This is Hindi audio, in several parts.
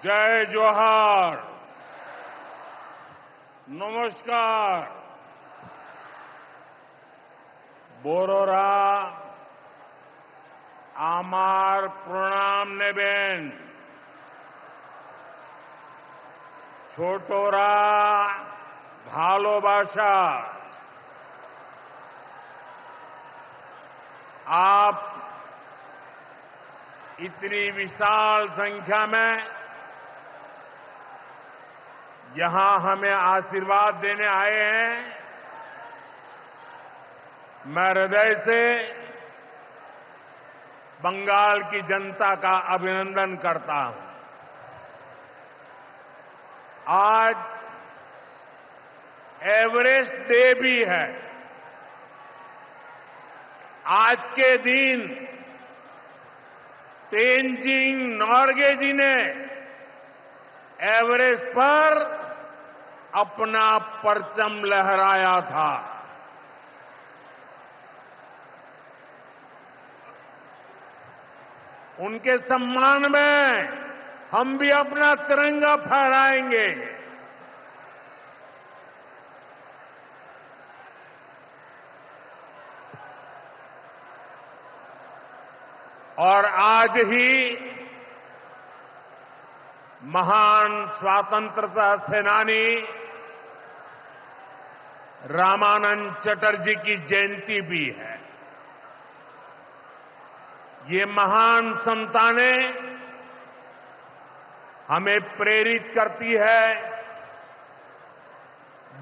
जय जोहार। नमस्कार। बोरोरा आमार प्रणाम नेबेन। छोटोरा भालोबाशा। आप इतनी विशाल संख्या में यहां हमें आशीर्वाद देने आए हैं। मैं हृदय से बंगाल की जनता का अभिनंदन करता हूं। आज एवरेस्ट डे भी है। आज के दिन तेनजिंग नोर्गे जी ने एवरेस्ट पर अपना परचम लहराया था। उनके सम्मान में हम भी अपना तिरंगा फहराएंगे। और आज ही महान स्वतंत्रता सेनानी रामानंद चटर्जी की जयंती भी है। ये महान संतानें हमें प्रेरित करती है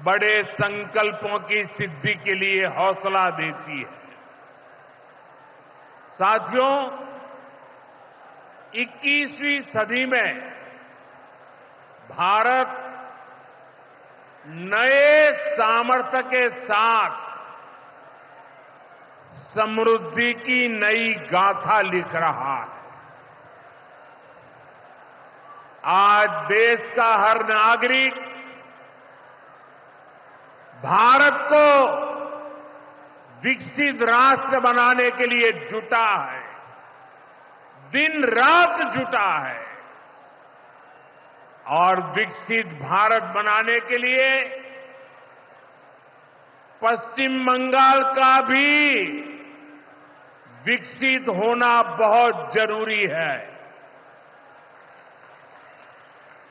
बड़े संकल्पों की सिद्धि के लिए हौसला देती है। साथियों, 21वीं सदी में भारत नए सामर्थ्य के साथ समृद्धि की नई गाथा लिख रहा है। आज देश का हर नागरिक भारत को विकसित राष्ट्र बनाने के लिए जुटा है, दिन रात जुटा है। और विकसित भारत बनाने के लिए पश्चिम बंगाल का भी विकसित होना बहुत जरूरी है।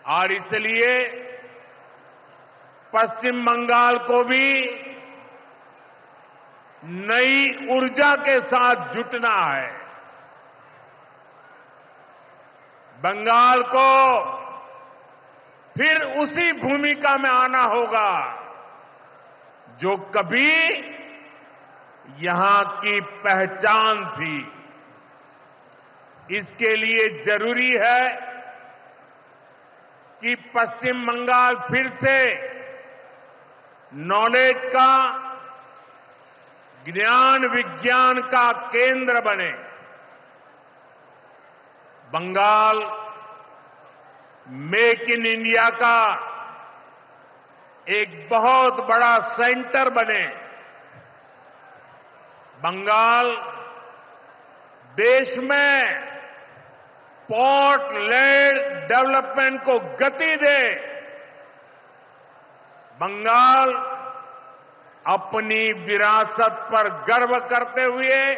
और इसलिए पश्चिम बंगाल को भी नई ऊर्जा के साथ जुटना है। बंगाल को फिर उसी भूमिका में आना होगा जो कभी यहां की पहचान थी। इसके लिए जरूरी है कि पश्चिम बंगाल फिर से नॉलेज का, ज्ञान विज्ञान का केंद्र बने। बंगाल मेक इन इंडिया का एक बहुत बड़ा सेंटर बने। बंगाल देश में पोर्ट लेड डेवलपमेंट को गति दे। बंगाल अपनी विरासत पर गर्व करते हुए,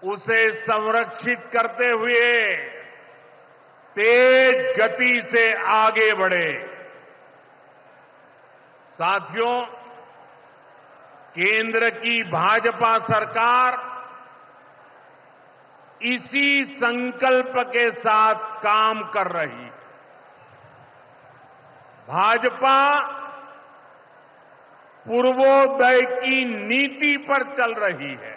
उसे संरक्षित करते हुए तेज गति से आगे बढ़े। साथियों, केंद्र की भाजपा सरकार इसी संकल्प के साथ काम कर रही है। भाजपा पूर्वोदय की नीति पर चल रही है।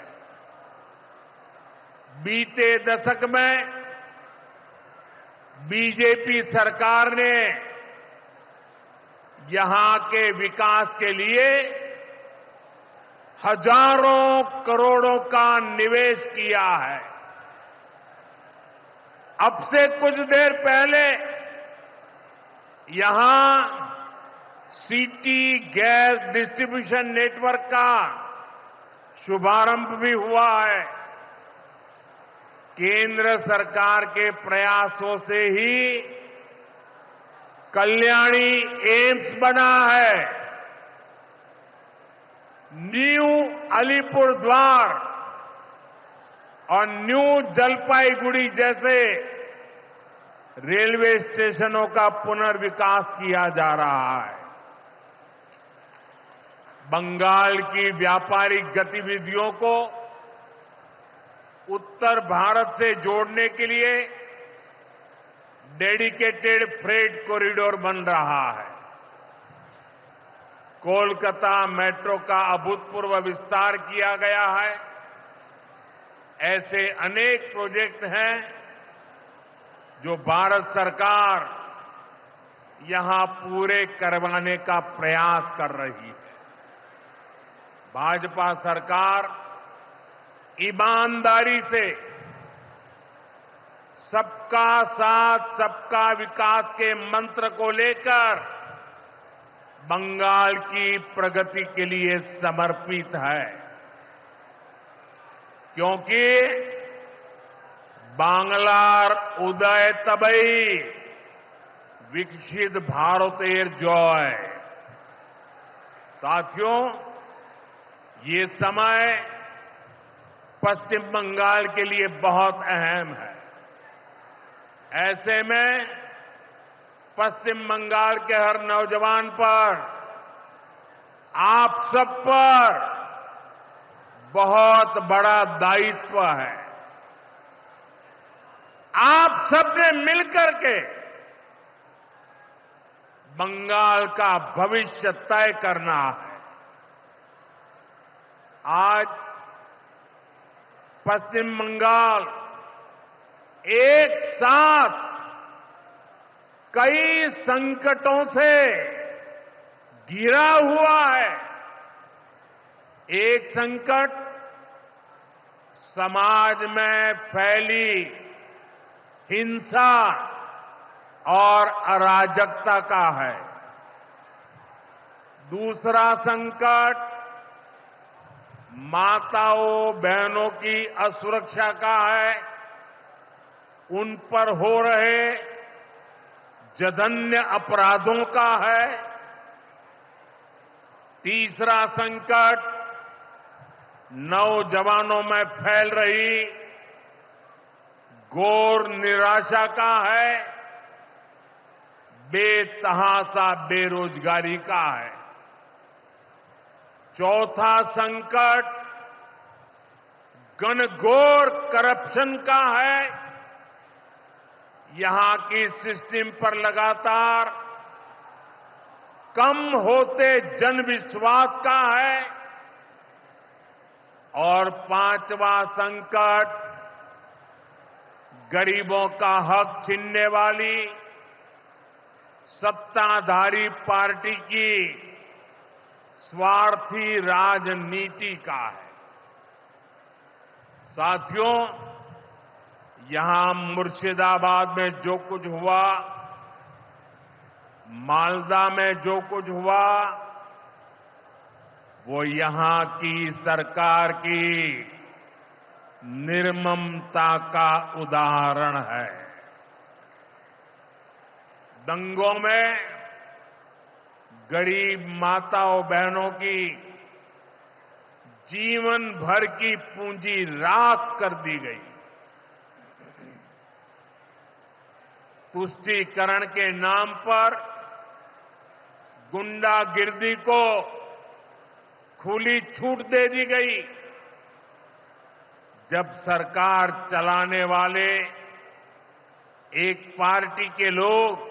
बीते दशक में बीजेपी सरकार ने यहां के विकास के लिए हजारों करोड़ों का निवेश किया है। अब से कुछ देर पहले यहां सिटी गैस डिस्ट्रीब्यूशन नेटवर्क का शुभारंभ भी हुआ है। केंद्र सरकार के प्रयासों से ही कल्याणी एम्स बना है। न्यू अलीपुरद्वार और न्यू जलपाईगुड़ी जैसे रेलवे स्टेशनों का पुनर्विकास किया जा रहा है। बंगाल की व्यापारिक गतिविधियों को उत्तर भारत से जोड़ने के लिए डेडिकेटेड फ्रेट कॉरिडोर बन रहा है। कोलकाता मेट्रो का अभूतपूर्व विस्तार किया गया है। ऐसे अनेक प्रोजेक्ट हैं जो भारत सरकार यहां पूरे करवाने का प्रयास कर रही है। भाजपा सरकार ईमानदारी से सबका साथ सबका विकास के मंत्र को लेकर बंगाल की प्रगति के लिए समर्पित है, क्योंकि बांग्लार उदय तबई विकसित भारतेर जय। साथियों, ये समय पश्चिम बंगाल के लिए बहुत अहम है। ऐसे में पश्चिम बंगाल के हर नौजवान पर, आप सब पर बहुत बड़ा दायित्व है। आप सबने मिलकर के बंगाल का भविष्य तय करना है। आज पश्चिम बंगाल एक साथ कई संकटों से घिरा हुआ है। एक संकट समाज में फैली हिंसा और अराजकता का है। दूसरा संकट माताओं बहनों की असुरक्षा का है, उन पर हो रहे जघन्य अपराधों का है। तीसरा संकट नौजवानों में फैल रही घोर निराशा का है, बेतहाशा बेरोजगारी का है। चौथा संकट घनघोर करप्शन का है। यहां की सिस्टम पर लगातार कम होते जनविश्वास का है। और पांचवा संकट गरीबों का हक छीनने वाली सत्ताधारी पार्टी की स्वार्थी राजनीति का है। साथियों, यहां मुर्शिदाबाद में जो कुछ हुआ, मालदा में जो कुछ हुआ, वो यहां की सरकार की निर्ममता का उदाहरण है। दंगों में गरीब माताओं बहनों की जीवन भर की पूंजी राख कर दी गई। तुष्टीकरण के नाम पर गुंडागिर्दी को खुली छूट दे दी गई। जब सरकार चलाने वाले एक पार्टी के लोग,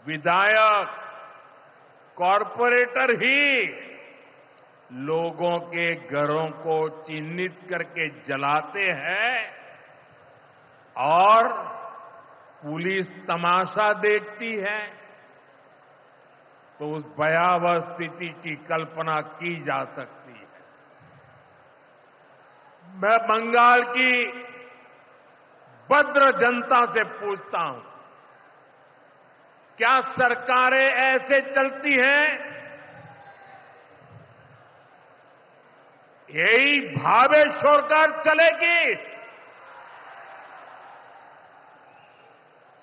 विधायक, कॉरपोरेटर ही लोगों के घरों को चिन्हित करके जलाते हैं और पुलिस तमाशा देखती है, तो उस भयावह स्थिति की कल्पना की जा सकती है। मैं बंगाल की भद्र जनता से पूछता हूं, क्या सरकारें ऐसे चलती हैं? यही भावे छोड़कर चलेगी?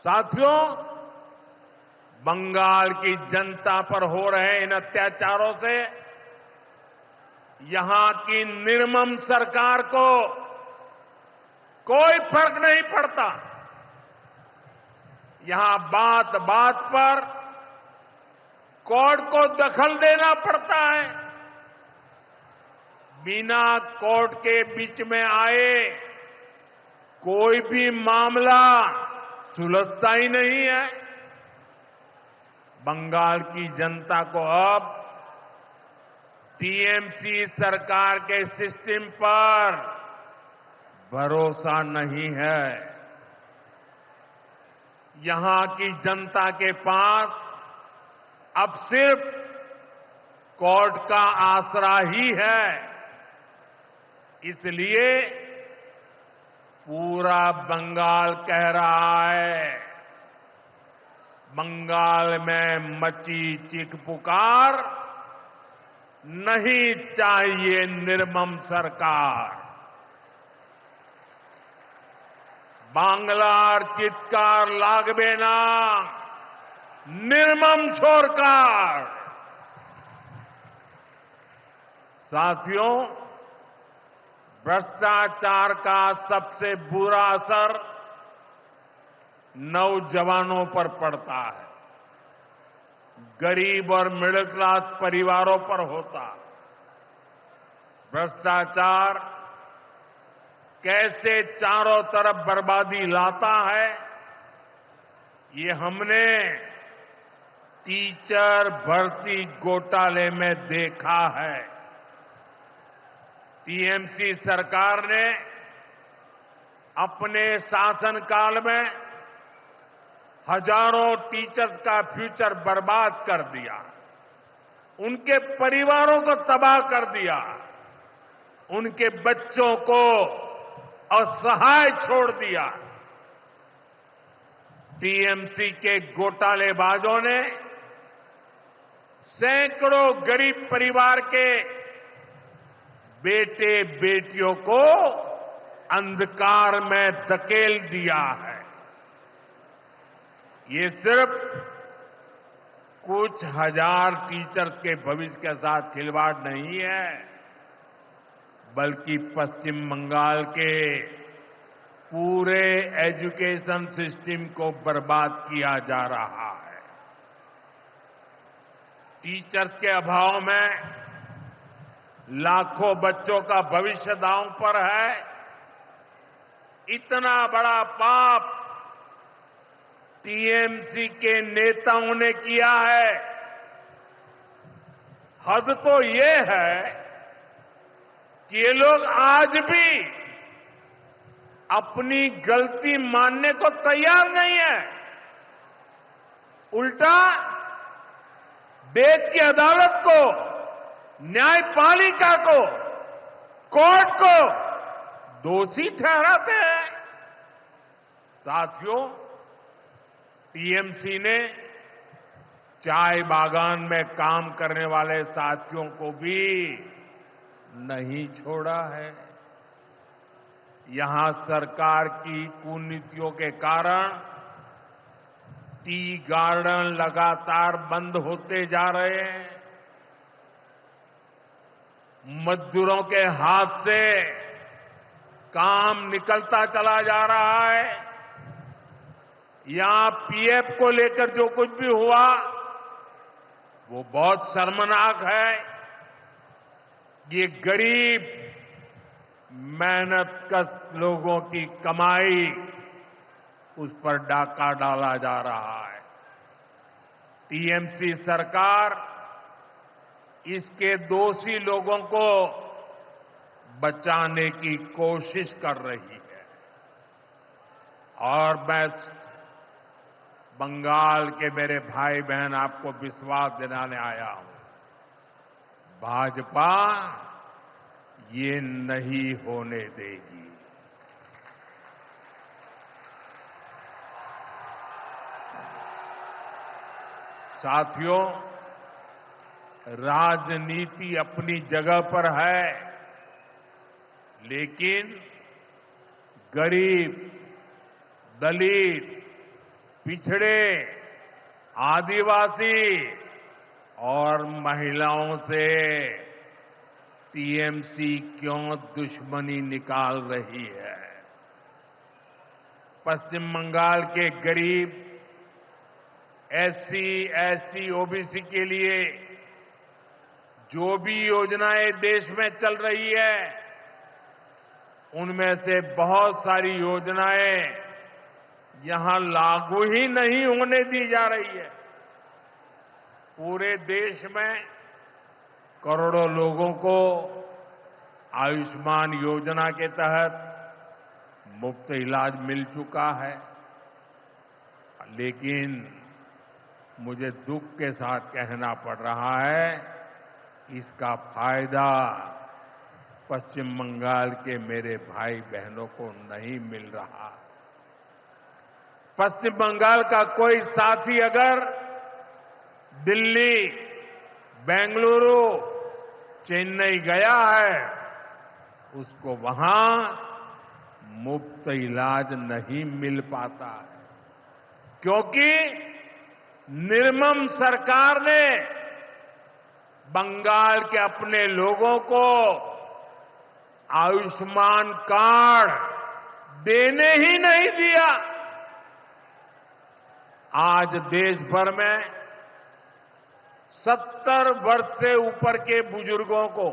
साथियों, बंगाल की जनता पर हो रहे इन अत्याचारों से यहां की निर्मम सरकार को कोई फर्क नहीं पड़ता। यहां बात बात पर कोर्ट को दखल देना पड़ता है। बिना कोर्ट के बीच में आए कोई भी मामला सुलझता ही नहीं है। बंगाल की जनता को अब टीएमसी सरकार के सिस्टम पर भरोसा नहीं है। यहां की जनता के पास अब सिर्फ कोर्ट का आसरा ही है। इसलिए पूरा बंगाल कह रहा है, बंगाल में मची चीख पुकार, नहीं चाहिए निर्मम सरकार। बांग्लार चित्कार लागबे ना, निर्मम सरकार। साथियों, भ्रष्टाचार का सबसे बुरा असर नौजवानों पर पड़ता है, गरीब और मिडिल क्लास परिवारों पर होता है। भ्रष्टाचार कैसे चारों तरफ बर्बादी लाता है, ये हमने टीचर भर्ती घोटाले में देखा है। टीएमसी सरकार ने अपने शासनकाल में हजारों टीचर्स का फ्यूचर बर्बाद कर दिया, उनके परिवारों को तबाह कर दिया, उनके बच्चों को असहाय छोड़ दिया। टीएमसी के घोटालेबाजों ने सैकड़ों गरीब परिवार के बेटे बेटियों को अंधकार में धकेल दिया है। ये सिर्फ कुछ हजार टीचर्स के भविष्य के साथ खिलवाड़ नहीं है, बल्कि पश्चिम बंगाल के पूरे एजुकेशन सिस्टम को बर्बाद किया जा रहा है। टीचर्स के अभाव में लाखों बच्चों का भविष्य दांव पर है। इतना बड़ा पाप टीएमसी के नेताओं ने किया है। हद तो ये है कि ये लोग आज भी अपनी गलती मानने को तैयार नहीं है। उल्टा देश की अदालत को, न्यायपालिका को, कोर्ट को दोषी ठहराते हैं। साथियों, टीएमसी ने चाय बागान में काम करने वाले साथियों को भी नहीं छोड़ा है। यहां सरकार की कुनीतियों के कारण टी गार्डन लगातार बंद होते जा रहे हैं। मजदूरों के हाथ से काम निकलता चला जा रहा है। यहां पीएफ को लेकर जो कुछ भी हुआ वो बहुत शर्मनाक है। ये गरीब मेहनतकश लोगों की कमाई, उस पर डाका डाला जा रहा है। टीएमसी सरकार इसके दोषी लोगों को बचाने की कोशिश कर रही है। और मैं बंगाल के मेरे भाई बहन आपको विश्वास दिलाने आया हूं, भाजपा ये नहीं होने देगी। साथियों, राजनीति अपनी जगह पर है, लेकिन गरीब, दलित, पिछड़े, आदिवासी और महिलाओं से टीएमसी क्यों दुश्मनी निकाल रही है। पश्चिम बंगाल के गरीब एससी, एसटी, ओबीसी के लिए जो भी योजनाएं देश में चल रही है, उनमें से बहुत सारी योजनाएं यहां लागू ही नहीं होने दी जा रही है। पूरे देश में करोड़ों लोगों को आयुष्मान योजना के तहत मुफ्त इलाज मिल चुका है, लेकिन मुझे दुख के साथ कहना पड़ रहा है, इसका फायदा पश्चिम बंगाल के मेरे भाई बहनों को नहीं मिल रहा। पश्चिम बंगाल का कोई साथी अगर दिल्ली, बेंगलुरु, चेन्नई गया है, उसको वहां मुफ्त इलाज नहीं मिल पाता है, क्योंकि निर्मम सरकार ने बंगाल के अपने लोगों को आयुष्मान कार्ड देने ही नहीं दिया। आज देश भर में 70 वर्ष से ऊपर के बुजुर्गों को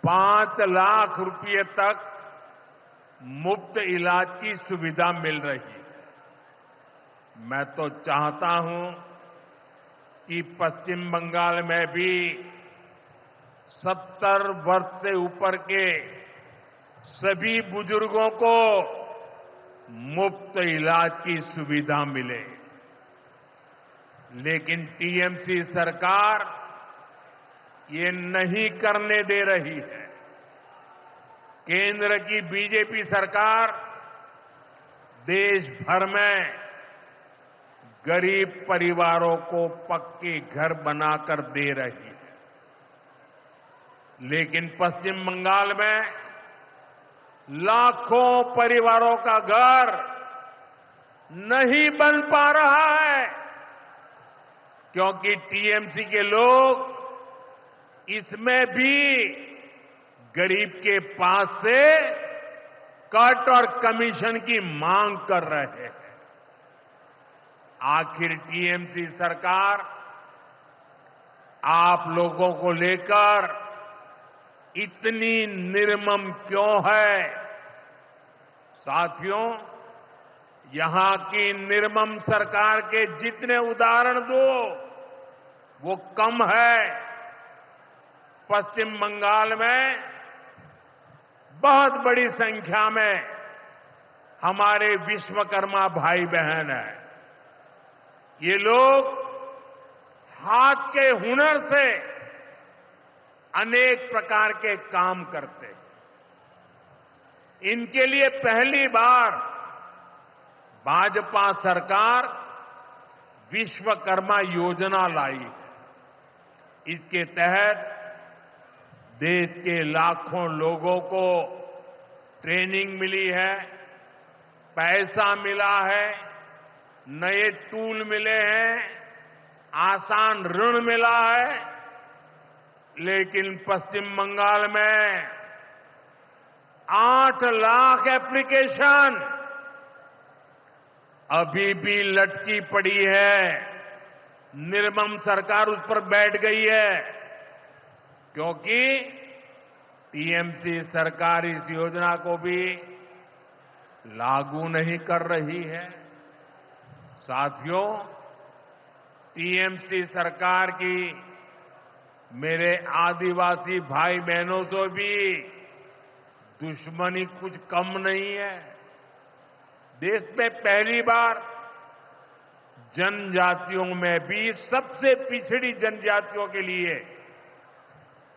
5 लाख रुपए तक मुफ्त इलाज की सुविधा मिल रही है। मैं तो चाहता हूं कि पश्चिम बंगाल में भी 70 वर्ष से ऊपर के सभी बुजुर्गों को मुफ्त इलाज की सुविधा मिले, लेकिन टीएमसी सरकार ये नहीं करने दे रही है। केंद्र की बीजेपी सरकार देश भर में गरीब परिवारों को पक्के घर बनाकर दे रही है, लेकिन पश्चिम बंगाल में लाखों परिवारों का घर नहीं बन पा रहा है, क्योंकि टीएमसी के लोग इसमें भी गरीब के पास से कट और कमीशन की मांग कर रहे हैं। आखिर टीएमसी सरकार आप लोगों को लेकर इतनी निर्मम क्यों है? साथियों, यहां की निर्मम सरकार के जितने उदाहरण दो वो कम है। पश्चिम बंगाल में बहुत बड़ी संख्या में हमारे विश्वकर्मा भाई बहन हैं। ये लोग हाथ के हुनर से अनेक प्रकार के काम करते हैं। इनके लिए पहली बार भाजपा सरकार विश्वकर्मा योजना लाई है। इसके तहत देश के लाखों लोगों को ट्रेनिंग मिली है, पैसा मिला है, नए टूल मिले हैं, आसान ऋण मिला है, लेकिन पश्चिम बंगाल में 8 लाख एप्लीकेशन अभी भी लटकी पड़ी है। निर्मम सरकार उस पर बैठ गई है, क्योंकि टीएमसी सरकार इस योजना को भी लागू नहीं कर रही है। साथियों, टीएमसी सरकार की मेरे आदिवासी भाई बहनों से भी दुश्मनी कुछ कम नहीं है। देश में पहली बार जनजातियों में भी सबसे पिछड़ी जनजातियों के लिए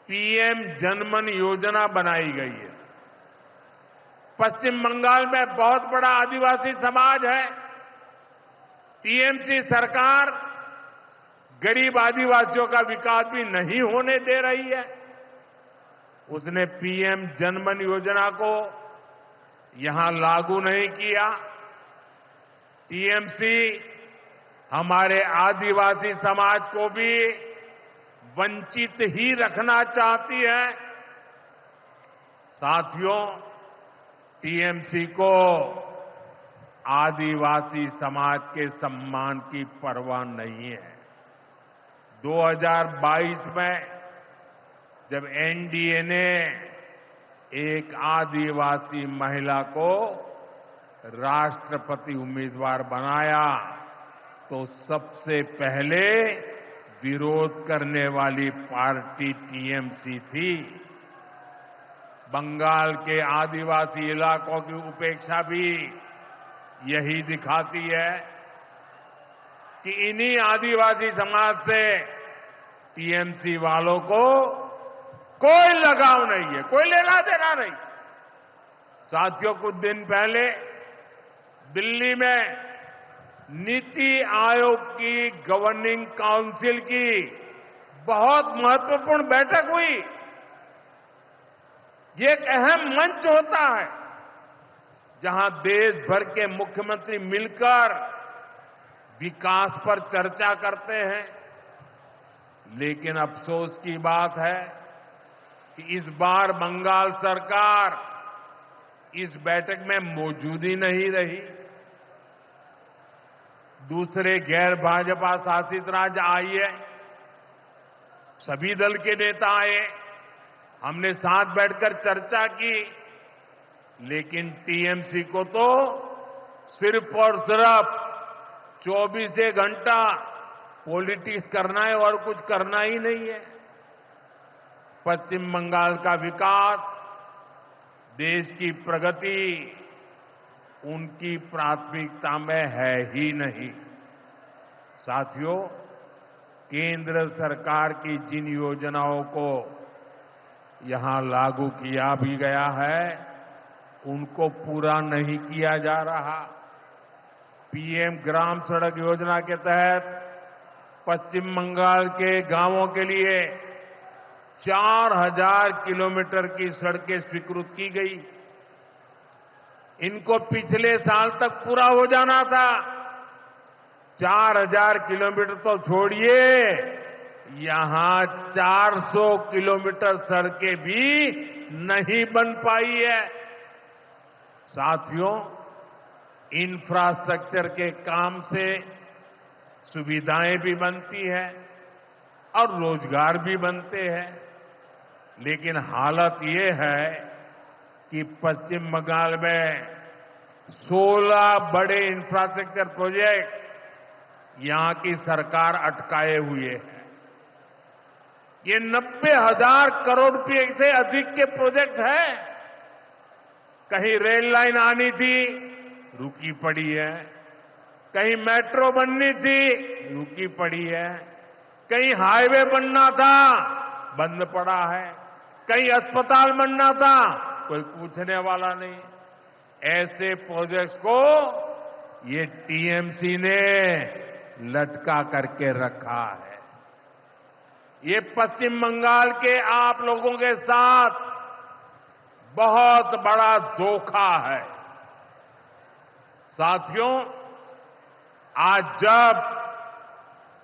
पीएम जनमन योजना बनाई गई है। पश्चिम बंगाल में बहुत बड़ा आदिवासी समाज है। टीएमसी सरकार गरीब आदिवासियों का विकास भी नहीं होने दे रही है। उसने पीएम जनमन योजना को यहां लागू नहीं किया। टीएमसी हमारे आदिवासी समाज को भी वंचित ही रखना चाहती है। साथियों, टीएमसी को आदिवासी समाज के सम्मान की परवाह नहीं है। 2022 में जब एनडीए ने एक आदिवासी महिला को राष्ट्रपति उम्मीदवार बनाया तो सबसे पहले विरोध करने वाली पार्टी टीएमसी थी। बंगाल के आदिवासी इलाकों की उपेक्षा भी यही दिखाती है कि इन्हीं आदिवासी समाज से टीएमसी वालों को कोई लगाव नहीं है, कोई लेना देना नहीं। साथियों, कुछ दिन पहले दिल्ली में नीति आयोग की गवर्निंग काउंसिल की बहुत महत्वपूर्ण बैठक हुई। ये एक अहम मंच होता है जहां देश भर के मुख्यमंत्री मिलकर विकास पर चर्चा करते हैं। लेकिन अफसोस की बात है कि इस बार बंगाल सरकार इस बैठक में मौजूद ही नहीं रही। दूसरे गैर भाजपा शासित राज्य आए, सभी दल के नेता आए, हमने साथ बैठकर चर्चा की, लेकिन टीएमसी को तो सिर्फ और सिर्फ 24 घंटा पॉलिटिक्स करना है और कुछ करना ही नहीं है। पश्चिम बंगाल का विकास, देश की प्रगति उनकी प्राथमिकता में है ही नहीं। साथियों, केंद्र सरकार की जिन योजनाओं को यहां लागू किया भी गया है, उनको पूरा नहीं किया जा रहा। पीएम ग्राम सड़क योजना के तहत पश्चिम बंगाल के गांवों के लिए 4000 किलोमीटर की सड़कें स्वीकृत की गई। इनको पिछले साल तक पूरा हो जाना था। 4000 किलोमीटर तो छोड़िए, यहां 400 किलोमीटर सड़कें भी नहीं बन पाई है। साथियों, इंफ्रास्ट्रक्चर के काम से सुविधाएं भी बनती है और रोजगार भी बनते हैं। लेकिन हालत ये है कि पश्चिम बंगाल में 16 बड़े इंफ्रास्ट्रक्चर प्रोजेक्ट यहां की सरकार अटकाए हुए है। ये 90,000 करोड़ रुपए से अधिक के प्रोजेक्ट हैं। कहीं रेल लाइन आनी थी, रुकी पड़ी है। कहीं मेट्रो बननी थी, रुकी पड़ी है। कहीं हाईवे बनना था, बंद पड़ा है। कहीं अस्पताल बनना था, कोई पूछने वाला नहीं। ऐसे प्रोजेक्ट्स को ये टीएमसी ने लटका करके रखा है। ये पश्चिम बंगाल के आप लोगों के साथ बहुत बड़ा धोखा है। साथियों, आज जब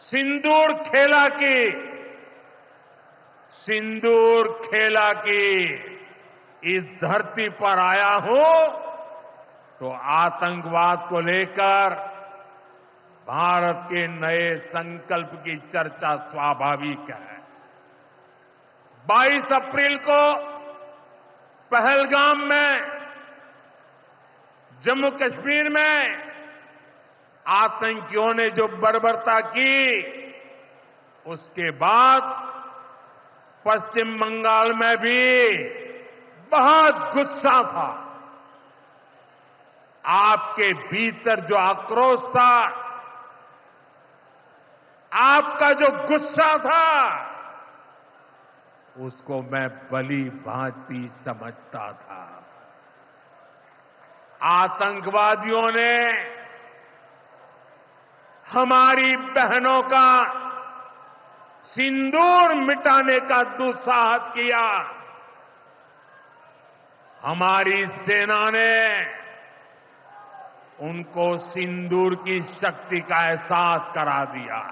सिंदूर खेला की इस धरती पर आया हूं, तो आतंकवाद को लेकर भारत के नए संकल्प की चर्चा स्वाभाविक है। 22 अप्रैल को पहलगाम में, जम्मू कश्मीर में आतंकियों ने जो बर्बरता की, उसके बाद पश्चिम बंगाल में भी बहुत गुस्सा था। आपके भीतर जो आक्रोश था, आपका जो गुस्सा था, उसको मैं भली भांति समझता था। आतंकवादियों ने हमारी बहनों का सिंदूर मिटाने का दुस्साहस किया। हमारी सेना ने उनको सिंदूर की शक्ति का एहसास करा दिया।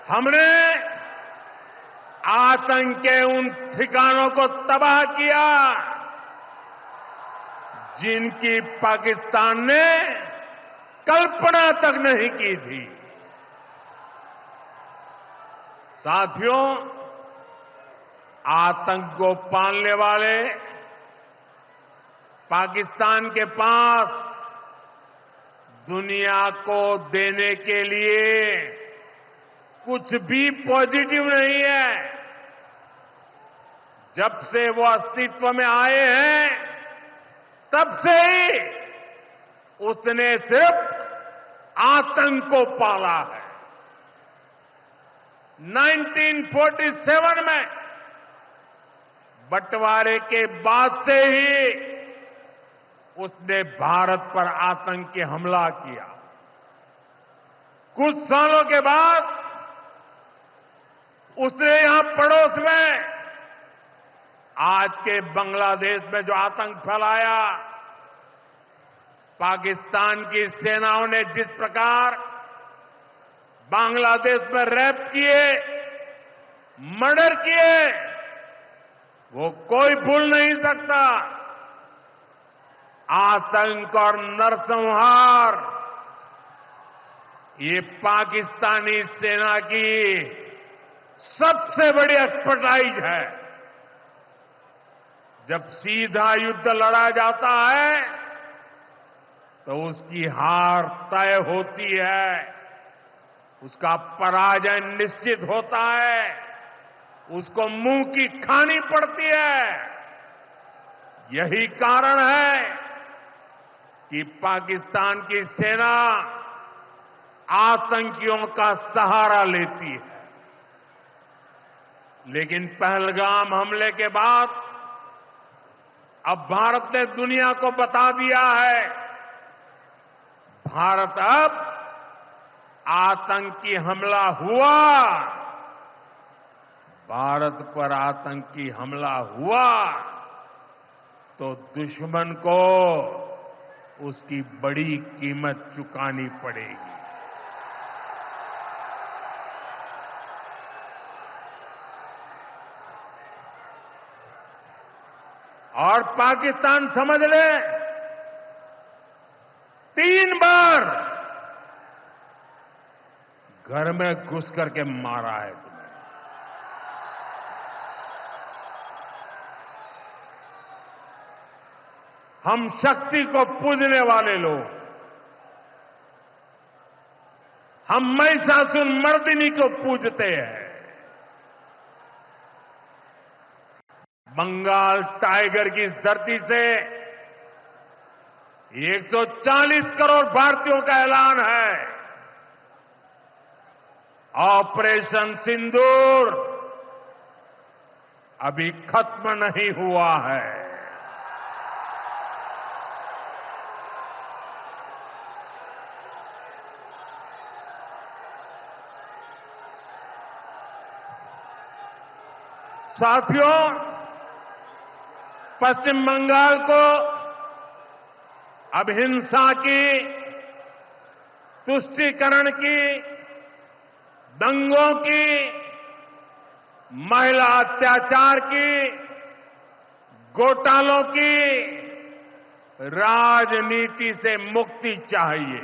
हमने आतंक के उन ठिकानों को तबाह किया जिनकी पाकिस्तान ने कल्पना तक नहीं की थी। साथियों, आतंक को पालने वाले पाकिस्तान के पास दुनिया को देने के लिए कुछ भी पॉजिटिव नहीं है। जब से वो अस्तित्व में आए हैं तब से ही उसने सिर्फ आतंक को पाला है। 1947 में बंटवारे के बाद से ही उसने भारत पर आतंकी हमला किया। कुछ सालों के बाद उसने यहां पड़ोस में आज के बांग्लादेश में जो आतंक फैलाया, पाकिस्तान की सेनाओं ने जिस प्रकार बांग्लादेश में रेप किए, मर्डर किए, वो कोई भूल नहीं सकता। आतंक और नरसंहार ये पाकिस्तानी सेना की सबसे बड़ी एक्सपर्टाइज है। जब सीधा युद्ध लड़ा जाता है तो उसकी हार तय होती है, उसका पराजय निश्चित होता है, उसको मुंह की खानी पड़ती है। यही कारण है कि पाकिस्तान की सेना आतंकियों का सहारा लेती है। लेकिन पहलगाम हमले के बाद अब भारत ने दुनिया को बता दिया है, भारत अब आतंकी हमला हुआ, भारत पर आतंकी हमला हुआ तो दुश्मन को उसकी बड़ी कीमत चुकानी पड़ेगी। और पाकिस्तान समझ ले 3 बार घर में घुस करके मारा है तुम्हें। हम शक्ति को पूजने वाले लोग, हम महिषासुर मर्दिनी को पूजते हैं। बंगाल टाइगर की इस धरती से 140 करोड़ भारतीयों का ऐलान है। ऑपरेशन सिंदूर अभी खत्म नहीं हुआ है। साथियों, पश्चिम बंगाल को अब हिंसा की, तुष्टीकरण की, दंगों की, महिला अत्याचार की, घोटालों की राजनीति से मुक्ति चाहिए।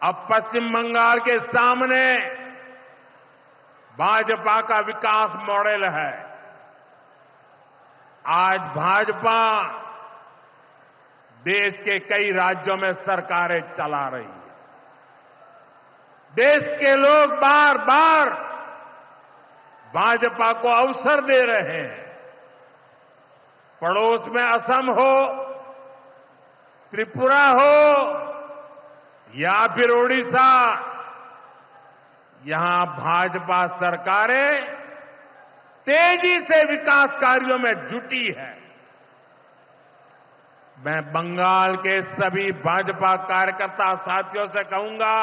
अब पश्चिम बंगाल के सामने भाजपा का विकास मॉडल है। आज भाजपा देश के कई राज्यों में सरकारें चला रही है। देश के लोग बार बार भाजपा को अवसर दे रहे हैं। पड़ोस में असम हो, त्रिपुरा हो या फिर ओडिशा, यहां भाजपा सरकारें तेजी से विकास कार्यों में जुटी है। मैं बंगाल के सभी भाजपा कार्यकर्ता साथियों से कहूंगा,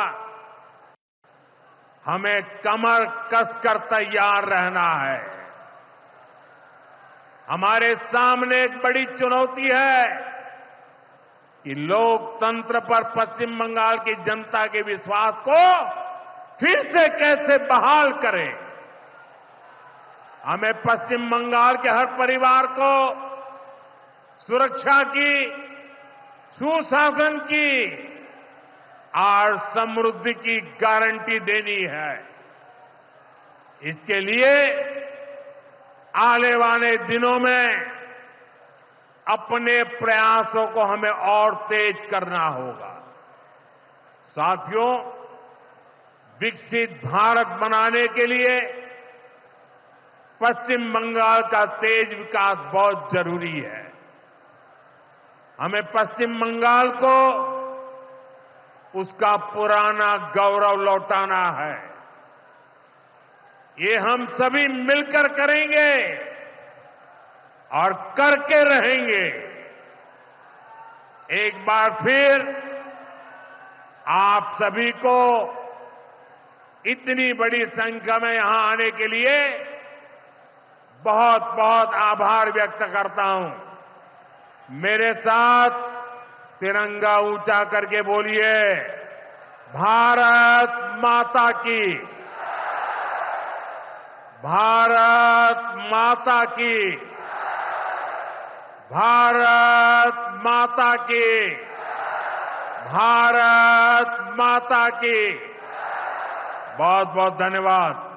हमें कमर कसकर तैयार रहना है। हमारे सामने एक बड़ी चुनौती है कि लोकतंत्र पर पश्चिम बंगाल की जनता के विश्वास को फिर से कैसे बहाल करें। हमें पश्चिम बंगाल के हर परिवार को सुरक्षा की, सुशासन की और समृद्धि की गारंटी देनी है। इसके लिए आने वाले दिनों में अपने प्रयासों को हमें और तेज करना होगा। साथियों, विकसित भारत बनाने के लिए पश्चिम बंगाल का तेज विकास बहुत जरूरी है। हमें पश्चिम बंगाल को उसका पुराना गौरव लौटाना है। ये हम सभी मिलकर करेंगे और करके रहेंगे। एक बार फिर आप सभी को इतनी बड़ी संख्या में यहां आने के लिए बहुत बहुत आभार व्यक्त करता हूं। मेरे साथ तिरंगा ऊंचा करके बोलिए, भारत माता की, भारत माता की, भारत माता की, भारत माता की। बहुत बहुत धन्यवाद।